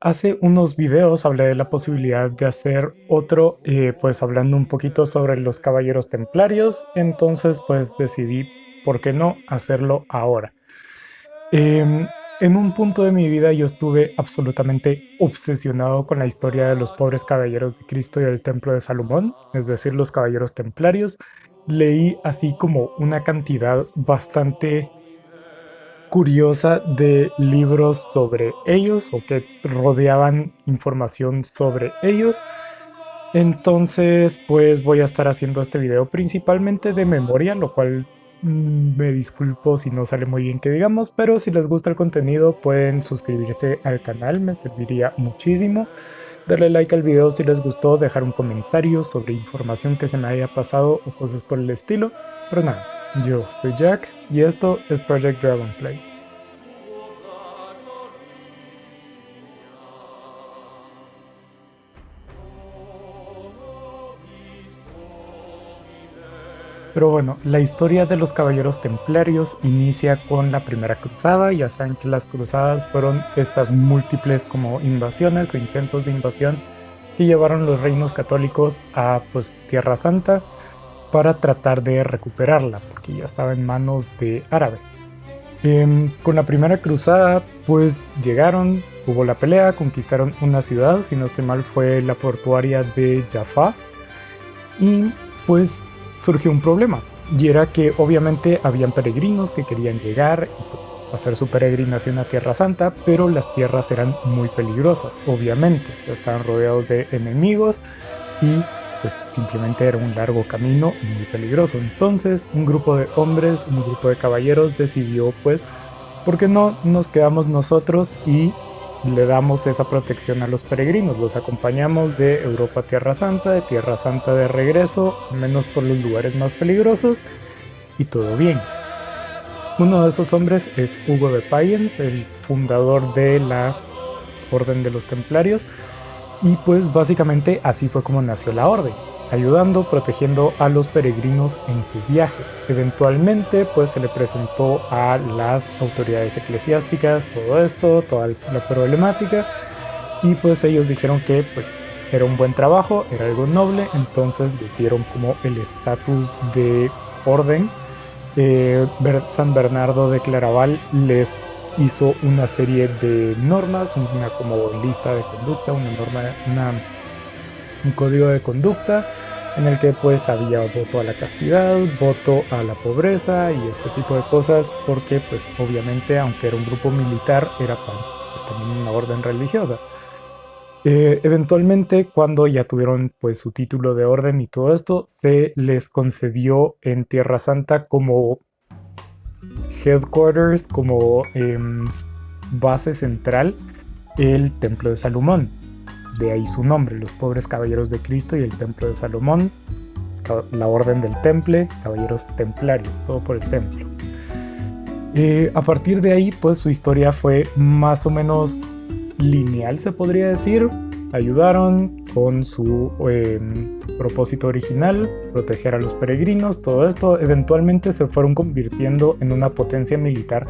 Hace unos videos hablé de la posibilidad de hacer otro, pues hablando un poquito sobre los caballeros templarios, entonces pues decidí, ¿por qué no hacerlo ahora? En un punto de mi vida yo estuve absolutamente obsesionado con la historia de los pobres caballeros de Cristo y del Templo de Salomón, es decir, los caballeros templarios. Leí así como una cantidad bastante curiosa de libros sobre ellos o que rodeaban información sobre ellos. Entonces, pues voy a estar haciendo este video principalmente de memoria, lo cual me disculpo si no sale muy bien que digamos, pero si les gusta el contenido pueden suscribirse al canal, me serviría muchísimo. Darle like al video si les gustó, dejar un comentario sobre información que se me haya pasado o cosas por el estilo. Pero nada, yo soy Jack y esto es Project Dragonfly. Pero bueno, la historia de los caballeros templarios inicia con la primera cruzada. Ya saben que las cruzadas fueron estas múltiples como invasiones o intentos de invasión que llevaron los reinos católicos a pues Tierra Santa para tratar de recuperarla, porque ya estaba en manos de árabes. Con la primera cruzada pues llegaron, hubo la pelea, conquistaron una ciudad, si no estoy mal fue la portuaria de Jaffa, y pues surgió un problema, y era que obviamente habían peregrinos que querían llegar y pues hacer su peregrinación a Tierra Santa, pero las tierras eran muy peligrosas, obviamente, o sea, estaban rodeados de enemigos y pues simplemente era un largo camino y muy peligroso. Entonces un grupo de hombres, un grupo de caballeros decidió pues, ¿por qué no nos quedamos nosotros y le damos esa protección a los peregrinos? Los acompañamos de Europa a Tierra Santa, de Tierra Santa de regreso, menos por los lugares más peligrosos, y todo bien. Uno de esos hombres es Hugo de Payens, el fundador de la Orden de los Templarios, y pues básicamente así fue como nació la orden, ayudando, protegiendo a los peregrinos en su viaje. Eventualmente pues se le presentó a las autoridades eclesiásticas todo esto, toda la problemática, y pues ellos dijeron que pues era un buen trabajo, era algo noble, entonces les dieron como el estatus de orden. San Bernardo de Claraval les hizo una serie de normas, una como lista de conducta, una norma, un código de conducta en el que pues había voto a la castidad, voto a la pobreza y este tipo de cosas, porque pues obviamente aunque era un grupo militar era pues, también una orden religiosa. Eventualmente, cuando ya tuvieron pues su título de orden y todo esto, se les concedió en Tierra Santa como headquarters, como base central, el Templo de Salomón. De ahí su nombre, los pobres caballeros de Cristo y el Templo de Salomón, la orden del Temple, caballeros templarios, todo por el templo. A partir de ahí, pues su historia fue más o menos lineal, se podría decir. Ayudaron con su propósito original, proteger a los peregrinos, todo esto. Eventualmente se fueron convirtiendo en una potencia militar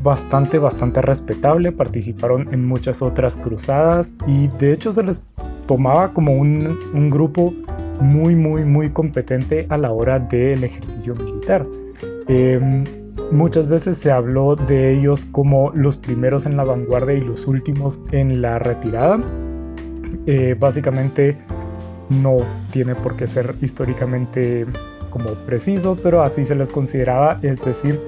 bastante respetable. Participaron en muchas otras cruzadas y de hecho se les tomaba como un grupo muy competente a la hora del ejercicio militar. Muchas veces se habló de ellos como los primeros en la vanguardia y los últimos en la retirada. Básicamente no tiene por qué ser históricamente como preciso, pero así se les consideraba, es decir,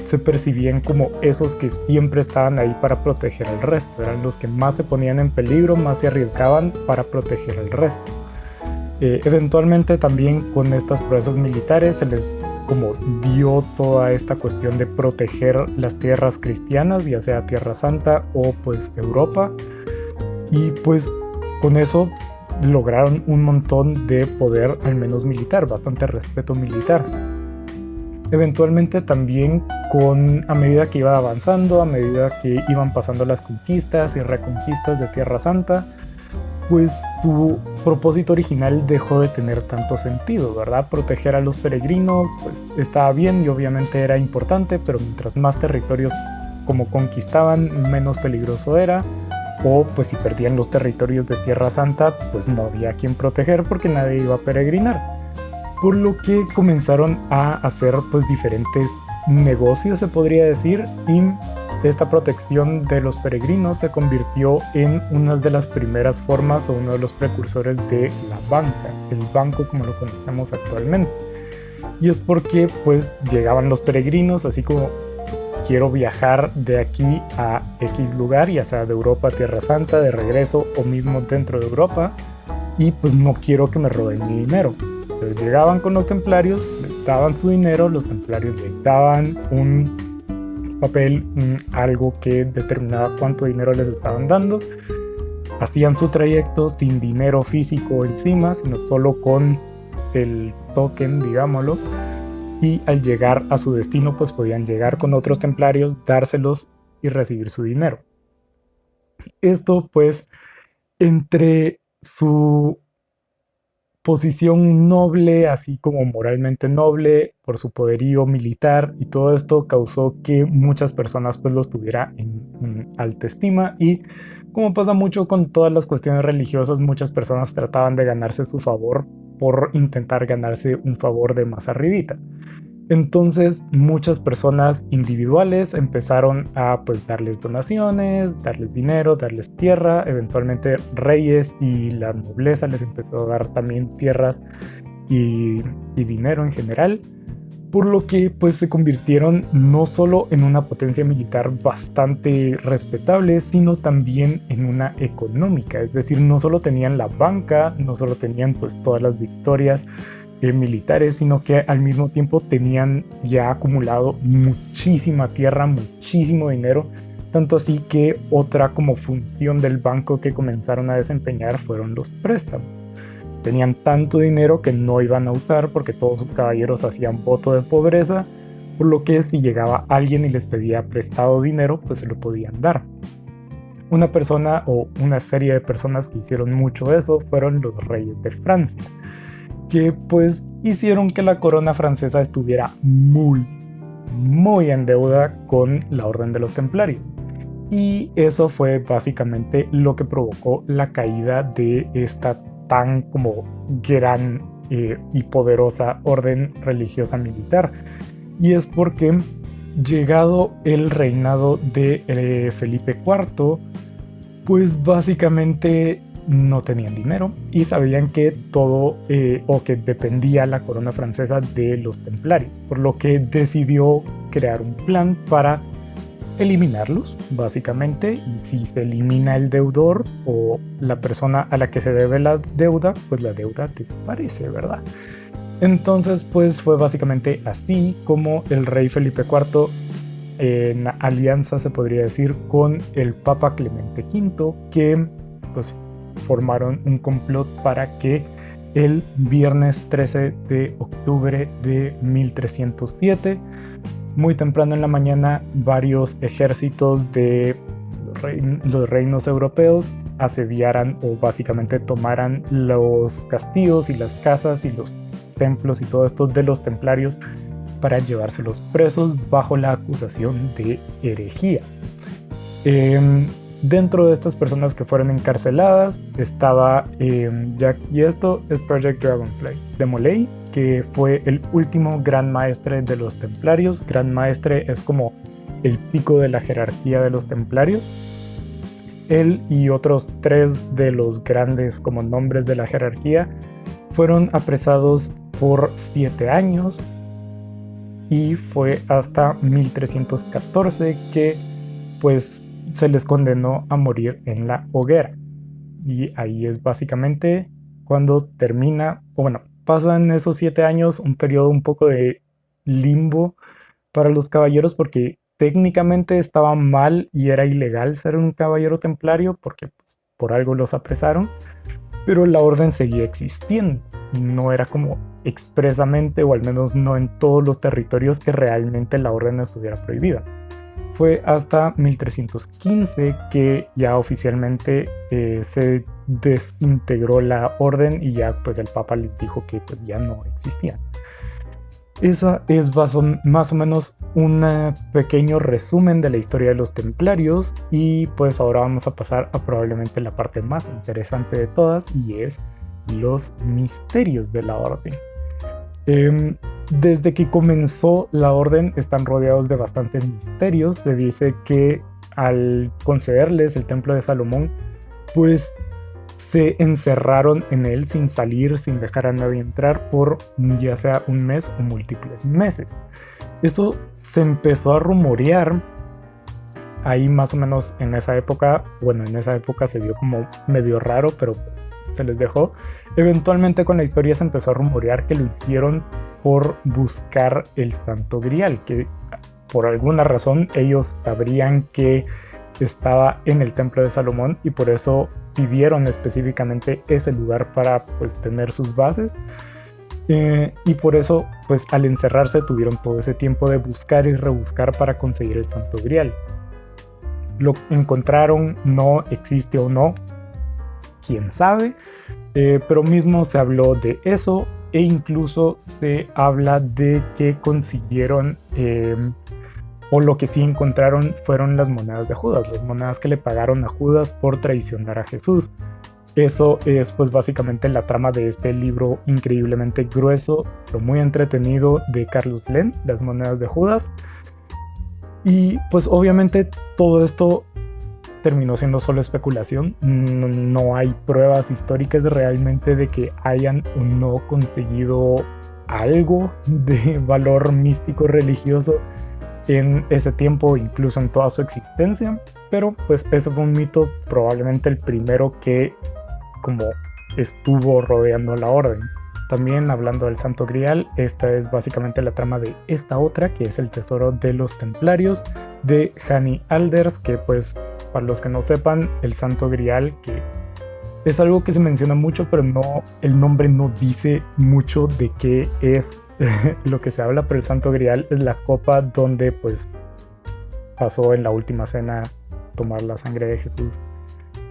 se percibían como esos que siempre estaban ahí para proteger al resto, eran los que más se ponían en peligro, más se arriesgaban para proteger al resto. Eventualmente también con estas proezas militares se les como dio toda esta cuestión de proteger las tierras cristianas, ya sea Tierra Santa o pues Europa, y pues con eso lograron un montón de poder, al menos militar, bastante respeto militar. Eventualmente también a medida que iba avanzando, a medida que iban pasando las conquistas y reconquistas de Tierra Santa, pues su propósito original dejó de tener tanto sentido, ¿verdad? Proteger a los peregrinos pues estaba bien y obviamente era importante, pero mientras más territorios como conquistaban, menos peligroso era. o pues si perdían los territorios de Tierra Santa, pues no había a quien proteger porque nadie iba a peregrinar. Por lo que comenzaron a hacer pues diferentes negocios, se podría decir, y esta protección de los peregrinos se convirtió en una de las primeras formas o uno de los precursores de la banca, el banco como lo conocemos actualmente. Y es porque pues llegaban los peregrinos así como: quiero viajar de aquí a X lugar, ya sea de Europa a Tierra Santa, de regreso o mismo dentro de Europa, y pues no quiero que me roben mi dinero. Entonces llegaban con los templarios, les daban su dinero, los templarios les daban un papel, algo que determinaba cuánto dinero les estaban dando. Hacían su trayecto sin dinero físico encima, sino solo con el token, digámoslo. Y al llegar a su destino, pues podían llegar con otros templarios, dárselos y recibir su dinero. Esto, pues, entre su posición noble, así como moralmente noble, por su poderío militar y todo esto, causó que muchas personas pues los tuviera en alta estima. Y como pasa mucho con todas las cuestiones religiosas, muchas personas trataban de ganarse su favor por intentar ganarse un favor de más arribita. Entonces muchas personas individuales empezaron a pues darles donaciones, darles dinero, darles tierra. Eventualmente reyes y la nobleza les empezó a dar también tierras y dinero en general, por lo que pues se convirtieron no solo en una potencia militar bastante respetable, sino también en una económica. Es decir, no solo tenían la banca, no solo tenían pues todas las victorias militares, sino que al mismo tiempo tenían ya acumulado muchísima tierra, muchísimo dinero, tanto así que otra como función del banco que comenzaron a desempeñar fueron los préstamos. Tenían tanto dinero que no iban a usar porque todos sus caballeros hacían voto de pobreza, por lo que si llegaba alguien y les pedía prestado dinero, pues se lo podían dar. Una persona o una serie de personas que hicieron mucho eso fueron los reyes de Francia, que pues hicieron que la corona francesa estuviera muy en deuda con la Orden de los Templarios. Y eso fue básicamente lo que provocó la caída de esta tan como gran y poderosa orden religiosa militar. Y es porque, llegado el reinado de Felipe IV, pues básicamente no tenían dinero y sabían que todo o que dependía la corona francesa de los templarios, por lo que decidió crear un plan para eliminarlos básicamente. Y si se elimina el deudor o la persona a la que se debe la deuda, pues la deuda desaparece, ¿verdad? Entonces pues fue básicamente así como el rey Felipe IV, en alianza se podría decir con el Papa Clemente V, que pues formaron un complot para que el viernes 13 de octubre de 1307, muy temprano en la mañana, varios ejércitos de los reinos europeos asediaran o básicamente tomaran los castillos y las casas y los templos y todo esto de los templarios para llevárselos presos bajo la acusación de herejía. Dentro de estas personas que fueron encarceladas estaba Jack, y esto es Project Dragonfly, de Molay, que fue el último gran maestre de los templarios. Gran maestre es como el pico de la jerarquía de los templarios. Él y otros 3 de los grandes como nombres de la jerarquía fueron apresados por 7 años y fue hasta 1314 que pues se les condenó a morir en la hoguera. Y ahí es básicamente cuando termina, o bueno, pasan esos 7 años, un periodo un poco de limbo para los caballeros, porque técnicamente estaba mal y era ilegal ser un caballero templario, porque pues, por algo los apresaron, pero la orden seguía existiendo y no era como expresamente, o al menos no en todos los territorios, que realmente la orden estuviera prohibida. Fue hasta 1315 que ya oficialmente se desintegró la orden y ya pues el Papa les dijo que pues ya no existía. Esa es más o menos un pequeño resumen de la historia de los templarios y pues ahora vamos a pasar a probablemente la parte más interesante de todas y es los misterios de la orden. Desde que comenzó la orden están rodeados de bastantes misterios. Se dice que al concederles el templo de Salomón, pues se encerraron en él sin salir, sin dejar a nadie entrar por ya sea un mes o múltiples meses. Esto se empezó a rumorear ahí más o menos en esa época. Bueno, en esa época se vio como medio raro, pero pues se les dejó. Eventualmente con la historia se empezó a rumorear que lo hicieron por buscar el Santo Grial, que por alguna razón ellos sabrían que estaba en el templo de Salomón y por eso pidieron específicamente ese lugar para pues tener sus bases, y por eso pues al encerrarse tuvieron todo ese tiempo de buscar y rebuscar para conseguir el Santo Grial. Lo encontraron, no existe o no, quién sabe, pero mismo se habló de eso e incluso se habla de que consiguieron o lo que sí encontraron fueron las monedas de Judas, las monedas que le pagaron a Judas por traicionar a Jesús. Eso es pues básicamente la trama de este libro increíblemente grueso, pero muy entretenido de Carlos Lenz, Las monedas de Judas. Y pues obviamente todo esto terminó siendo solo especulación. No hay pruebas históricas realmente de que hayan o no conseguido algo de valor místico religioso en ese tiempo, incluso en toda su existencia, pero pues ese fue un mito, probablemente el primero que como estuvo rodeando la orden. También hablando del Santo Grial, esta es básicamente la trama de esta otra, que es el tesoro de los templarios de Hanny Alders, que pues para los que no sepan, el Santo Grial, que es algo que se menciona mucho, pero no, el nombre no dice mucho de qué es lo que se habla, pero el Santo Grial es la copa donde pues pasó en la última cena tomar la sangre de Jesús.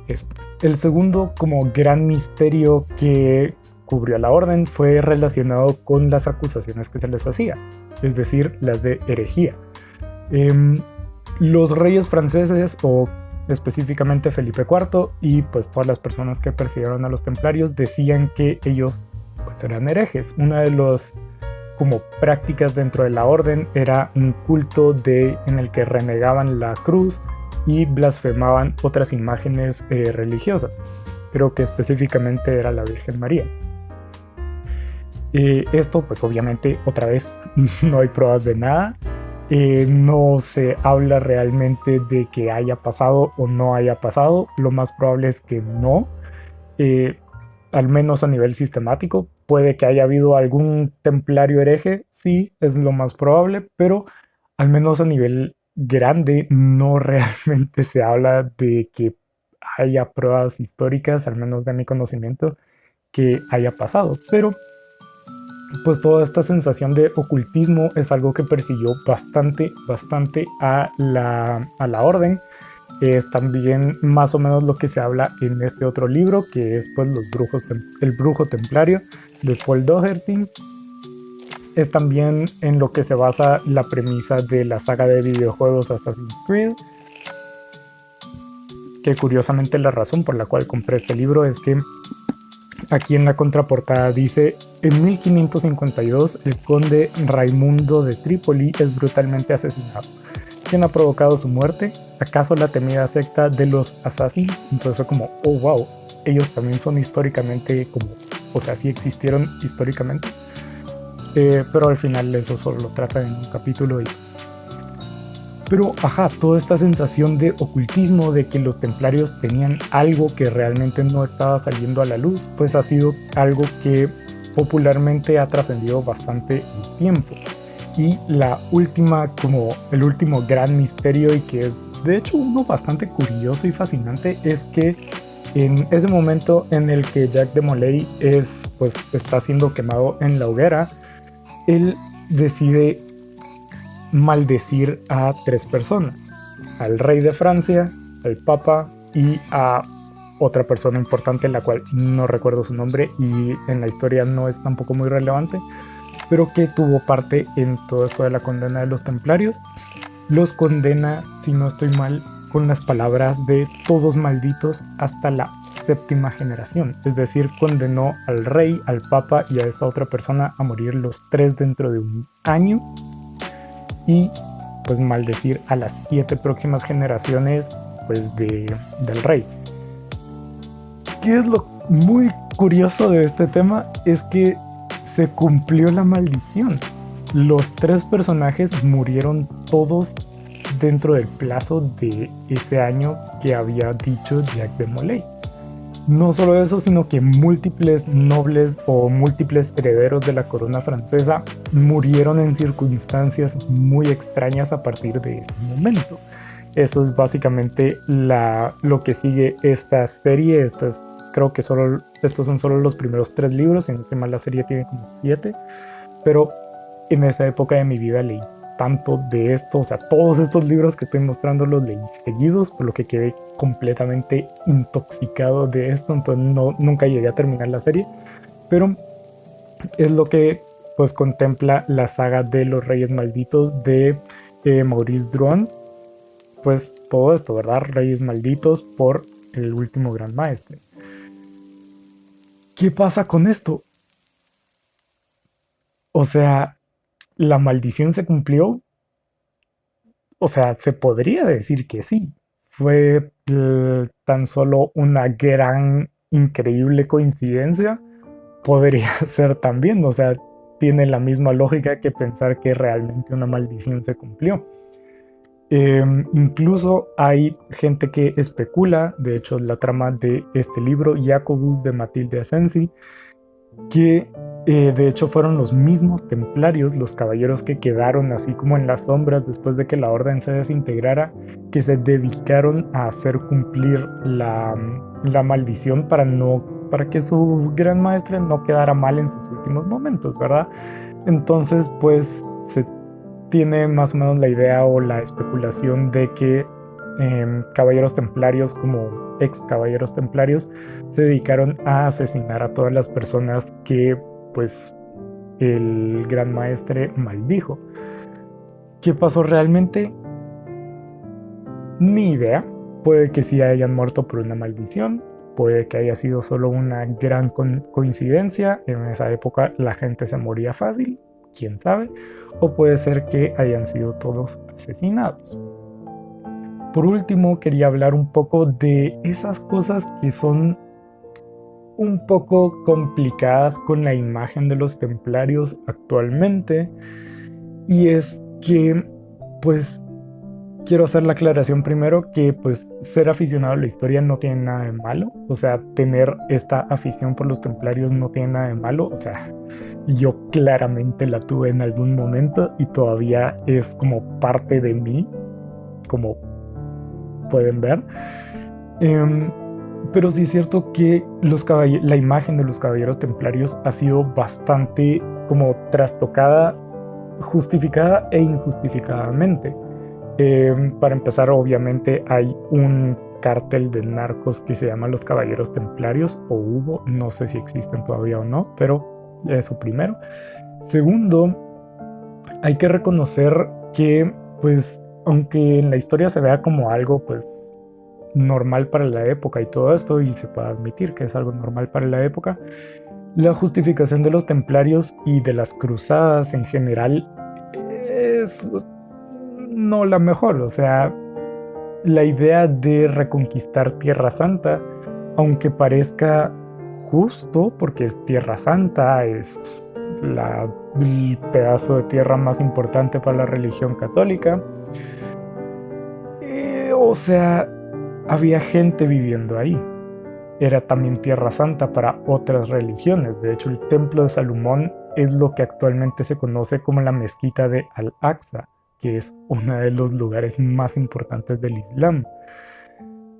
Eso. El segundo como gran misterio que cubrió a la orden fue relacionado con las acusaciones que se les hacía, es decir, las de herejía. Los reyes franceses, o específicamente Felipe IV y pues todas las personas que persiguieron a los templarios, decían que ellos pues eran herejes. Una de las como prácticas dentro de la orden era un culto en el que renegaban la cruz y blasfemaban otras imágenes religiosas. Creo que específicamente era la Virgen María. Esto pues obviamente otra vez no hay pruebas de nada. No se habla realmente de que haya pasado o no haya pasado. Lo más probable es que no, al menos a nivel sistemático. Puede que haya habido algún templario hereje, sí, es lo más probable, pero al menos a nivel grande no realmente se habla de que haya pruebas históricas, al menos de mi conocimiento, que haya pasado. Pero pues toda esta sensación de ocultismo es algo que persiguió bastante a la orden. Es también más o menos lo que se habla en este otro libro, que es pues El brujo templario de Paul Doherty. Es también en lo que se basa la premisa de la saga de videojuegos Assassin's Creed, que curiosamente la razón por la cual compré este libro es que aquí en la contraportada dice: en 1552 el conde Raimundo de Trípoli es brutalmente asesinado. ¿Quién ha provocado su muerte? ¿Acaso la temida secta de los Assassins? Entonces fue como, oh wow, ellos también son históricamente como, o sea, sí existieron históricamente. Pero al final eso solo lo trata en un capítulo y pues. Pero ajá, toda esta sensación de ocultismo, de que los templarios tenían algo que realmente no estaba saliendo a la luz, pues ha sido algo que popularmente ha trascendido bastante el tiempo. Y la última, como el último gran misterio, y que es de hecho uno bastante curioso y fascinante, es que en ese momento en el que Jacques de Molay pues, está siendo quemado en la hoguera, él decide maldecir a 3 personas: al rey de Francia, al papa y a otra persona importante, la cual no recuerdo su nombre y en la historia no es tampoco muy relevante. pero que tuvo parte en todo esto de la condena de los templarios. Los condena, si no estoy mal, con las palabras de todos malditos hasta la séptima generación. Es decir, condenó al rey, al papa y a esta otra persona a morir los tres dentro de un año y pues maldecir a las 7 próximas generaciones pues del rey. ¿Qué es lo muy curioso de este tema? Es que se cumplió la maldición. Los tres personajes murieron todos dentro del plazo de ese año que había dicho Jacques de Molay. No solo eso, sino que múltiples nobles o múltiples herederos de la corona francesa murieron en circunstancias muy extrañas a partir de ese momento. Eso es básicamente lo que sigue esta serie. Creo que estos son solo los primeros 3 libros, si no estoy mal la serie tiene como 7, pero en esa época de mi vida leí tanto de esto, o sea, todos estos libros que estoy mostrando los leí seguidos, por lo que quedé completamente intoxicado de esto, entonces nunca llegué a terminar la serie, pero es lo que pues contempla la saga de los Reyes Malditos de Maurice Druon, pues todo esto, ¿verdad? Reyes Malditos por el último Gran Maestre. ¿Qué pasa con esto? O sea, la maldición se cumplió. O sea, se podría decir que sí. Fue tan solo una gran, increíble coincidencia. Podría ser también, o sea, tiene la misma lógica que pensar que realmente una maldición se cumplió. Incluso hay gente que especula, de hecho la trama de este libro, Jacobus de Matilde Asensi, que de hecho fueron los mismos templarios, los caballeros que quedaron así como en las sombras después de que la orden se desintegrara, que se dedicaron a hacer cumplir la maldición para que su gran maestre no quedara mal en sus últimos momentos, ¿verdad? Entonces pues se tiene más o menos la idea o la especulación de que caballeros templarios como ex caballeros templarios se dedicaron a asesinar a todas las personas que pues el gran maestre maldijo. ¿Qué pasó realmente? Ni idea. Puede que sí hayan muerto por una maldición, puede que haya sido solo una gran coincidencia, en esa época la gente se moría fácil, quién sabe, o puede ser que hayan sido todos asesinados. Por último, quería hablar un poco de esas cosas que son un poco complicadas con la imagen de los templarios actualmente, y es que pues quiero hacer la aclaración primero que pues ser aficionado a la historia no tiene nada de malo, o sea, tener esta afición por los templarios no tiene nada de malo, o sea, yo claramente la tuve en algún momento y todavía es como parte de mí, como pueden ver. Um, pero sí es cierto que la imagen de los caballeros templarios ha sido bastante como trastocada, justificada e injustificadamente. Para empezar, obviamente hay un cártel de narcos que se llama los Caballeros Templarios, o hubo, no sé si existen todavía o no, pero eso primero. Segundo, hay que reconocer que, pues, aunque en la historia se vea como algo, pues, normal para la época y todo esto, y se puede admitir que es algo normal para la época, la justificación de los templarios y de las cruzadas en general es no la mejor. O sea, la idea de reconquistar Tierra Santa, aunque parezca justo, porque es Tierra Santa, es el pedazo de tierra más importante para la religión católica, o sea, había gente viviendo ahí. Era también Tierra Santa para otras religiones. De hecho, el Templo de Salomón es lo que actualmente se conoce como la Mezquita de Al-Aqsa, que es uno de los lugares más importantes del Islam.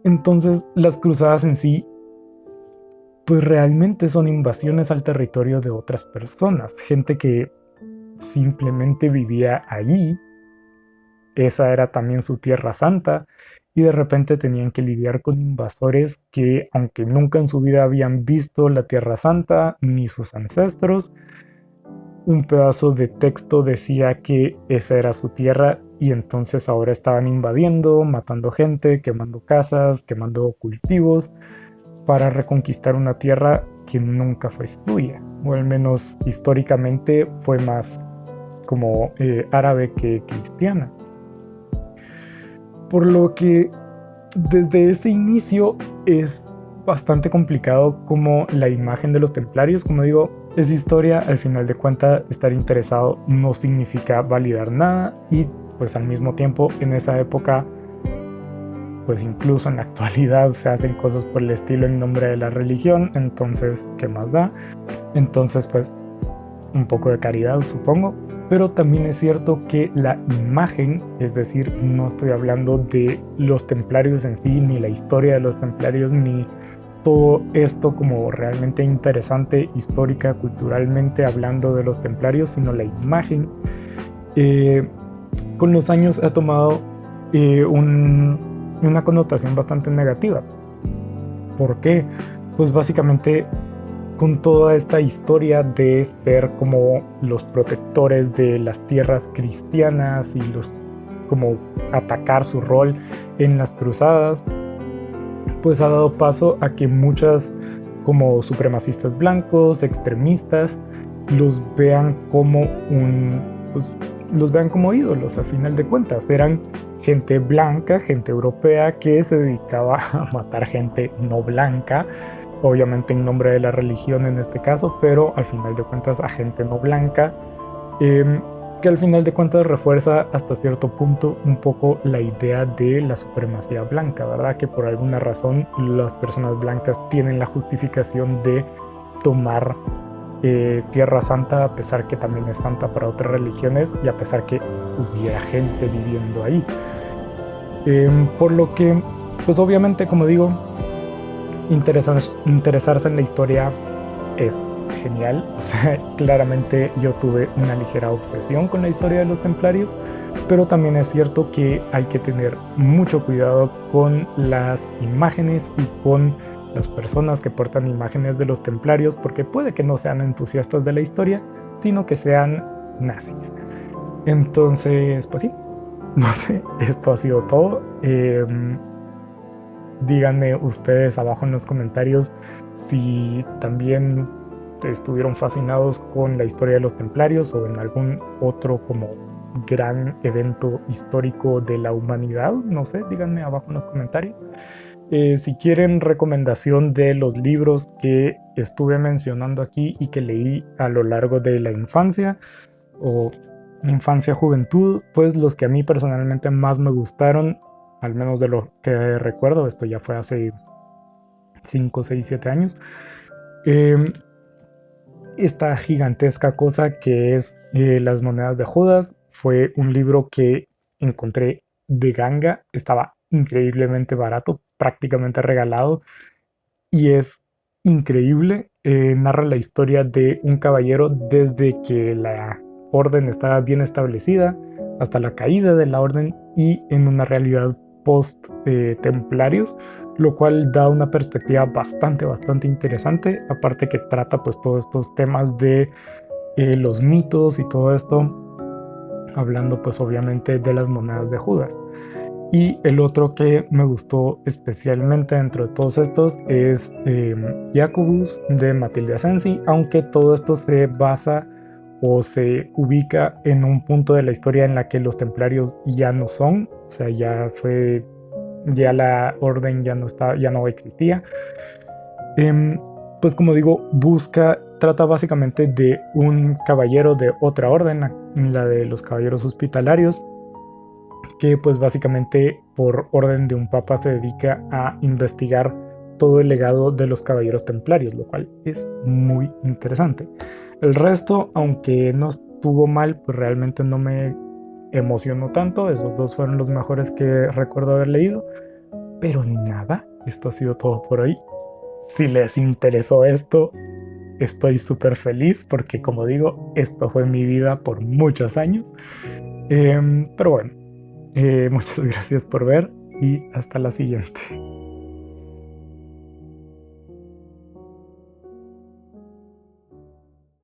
Entonces, las cruzadas en sí, pues realmente son invasiones al territorio de otras personas, gente que simplemente vivía allí, esa era también su tierra santa, y de repente tenían que lidiar con invasores que, aunque nunca en su vida habían visto la Tierra Santa ni sus ancestros, un pedazo de texto decía que esa era su tierra y entonces ahora estaban invadiendo, matando gente, quemando casas, quemando cultivos para reconquistar una tierra que nunca fue suya, o al menos históricamente fue más como árabe que cristiana. Por lo que desde ese inicio es bastante complicado como la imagen de los templarios, como digo, es historia, al final de cuentas estar interesado no significa validar nada y pues al mismo tiempo en esa época, pues incluso en la actualidad se hacen cosas por el estilo en nombre de la religión, entonces, ¿qué más da? Entonces, pues un poco de caridad, supongo, pero también es cierto que la imagen, es decir, no estoy hablando de los templarios en sí, ni la historia de los templarios, ni todo esto como realmente interesante, histórica, culturalmente hablando de los templarios, sino la imagen, eh, con los años ha tomado una connotación bastante negativa. ¿Por qué? Pues básicamente con toda esta historia de ser como los protectores de las tierras cristianas y los como atacar su rol en las cruzadas, pues ha dado paso a que muchas como supremacistas blancos, extremistas, los vean como pues, los vean como ídolos. A final de cuentas eran gente blanca, gente europea que se dedicaba a matar gente no blanca, obviamente en nombre de la religión en este caso, pero al final de cuentas a gente no blanca, que al final de cuentas refuerza hasta cierto punto un poco la idea de la supremacía blanca, ¿verdad? Que por alguna razón las personas blancas tienen la justificación de tomar Tierra Santa, a pesar que también es santa para otras religiones y a pesar que hubiera gente viviendo ahí. Por lo que, pues obviamente, como digo, interesarse en la historia es genial. O sea, claramente yo tuve una ligera obsesión con la historia de los templarios, pero también es cierto que hay que tener mucho cuidado con las imágenes y con las personas que portan imágenes de los templarios, porque puede que no sean entusiastas de la historia, sino que sean nazis. Entonces, pues sí, no sé, esto ha sido todo. Díganme ustedes abajo en los comentarios si también estuvieron fascinados con la historia de los templarios o en algún otro como gran evento histórico de la humanidad. No sé, díganme abajo en los comentarios. Si quieren recomendación de los libros que estuve mencionando aquí y que leí a lo largo de la infancia o infancia-juventud, pues los que a mí personalmente más me gustaron, al menos de lo que recuerdo, esto ya fue hace 5, 6, 7 años, esta gigantesca cosa que es Las monedas de Judas, fue un libro que encontré de ganga, estaba increíblemente barato, prácticamente regalado, y es increíble. Narra la historia de un caballero desde que la orden estaba bien establecida hasta la caída de la orden y en una realidad post templarios, lo cual da una perspectiva bastante interesante, aparte que trata pues todos estos temas de los mitos y todo esto, hablando pues obviamente de las monedas de Judas. Y el otro que me gustó especialmente dentro de todos estos es Jacobus de Matilde Asensi, aunque todo esto se basa o se ubica en un punto de la historia en la que los templarios ya no son, o sea, ya la orden ya no existía. Pues como digo, trata básicamente de un caballero de otra orden, la de los caballeros hospitalarios, que pues básicamente por orden de un papa se dedica a investigar todo el legado de los caballeros templarios, lo cual es muy interesante. El resto, aunque no estuvo mal, pues realmente no me emocionó tanto. Esos dos fueron los mejores que recuerdo haber leído. Pero nada, esto ha sido todo por hoy. Si les interesó esto, estoy súper feliz porque, como digo, esto fue mi vida por muchos años. Pero bueno, muchas gracias por ver y hasta la siguiente.